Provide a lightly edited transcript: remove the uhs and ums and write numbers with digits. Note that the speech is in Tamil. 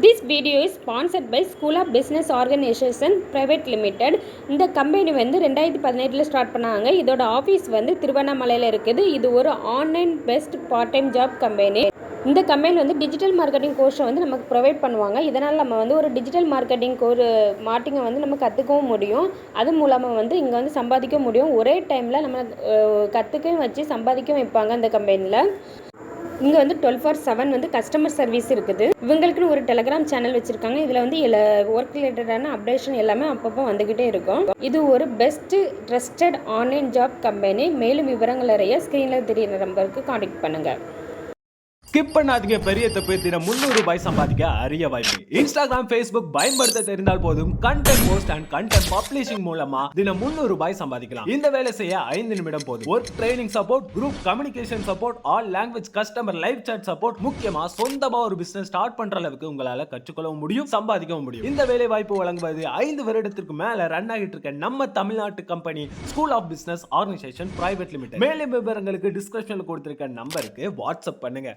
This video is sponsored by School of Business Organization Private Limited. இந்த கம்பெனி வந்து 2018 ஸ்டார்ட் பண்ணாங்க. இதோட ஆஃபீஸ் வந்து திருவண்ணாமலையில் இருக்குது. இது ஒரு online best part time job company. இந்த கம்பெனி வந்து டிஜிட்டல் மார்க்கெட்டிங் கோர்ஸை வந்து நமக்கு ப்ரொவைட் பண்ணுவாங்க. இதனால் நம்ம வந்து ஒரு டிஜிட்டல் மார்க்கெட்டிங்கை வந்து நம்ம கற்றுக்கவும் முடியும். அது மூலமாக வந்து இங்கே வந்து சம்பாதிக்க முடியும். ஒரே டைமில் நம்ம கற்றுக்கவும் வச்சு சம்பாதிக்கவும் வைப்பாங்க இந்த கம்பெனியில். இங்கே வந்து 24/7 வந்து கஸ்டமர் சர்வீஸ் இருக்குது. இவங்களுக்குன்னு ஒரு டெலிகிராம் சேனல் வச்சுருக்காங்க. இதில் வந்து ஒர்க் ரிலேட்டடான அப்டேஷன் எல்லாமே அப்பப்போ வந்துக்கிட்டே இருக்கும். இது ஒரு best trusted online job company. மேலும் விவரங்கள் அறிய ஸ்க்ரீனில் தெரியிற நம்பருக்கு காண்டாக்ட் பண்ணுங்கள். ஸ்கிப் பண்ணாதீங்க. பெரிய தப்பு. தினம் 300 ரூபாய் சம்பாதிக்க அரிய வாய்ப்பு. இன்ஸ்டாகிராம், ஃபேஸ்புக் பயன்படுத்த தெரிந்தால் போதும் content post and content publishing மூலமா தினம் 300 ரூபாய் சம்பாதிக்கலாம். இந்த வேலை செய்ய 5 நிமிடம் போதும். Work training support, group communication support, all language customer live chat support, முக்கியமா சொந்தமா ஒரு பிசினஸ் ஸ்டார்ட் பண்ற அளவுக்கு உங்களால கற்றுக்கொள்ளவும் முடியும், சம்பாதிக்கவும் முடியும். இந்த வேலை வாய்ப்பு வழங்குவது 5 வருடத்திற்கு மேல ரன் ஆகிட்டு இருக்க நம்ம தமிழ்நாட்டு company school of business organisation private limited. மேலும் விவரங்களுக்கு டிஸ்கிரிப்ஷன்ல கொடுத்திருக்க நம்பருக்கு வாட்ஸ்அப் பண்ணுங்க.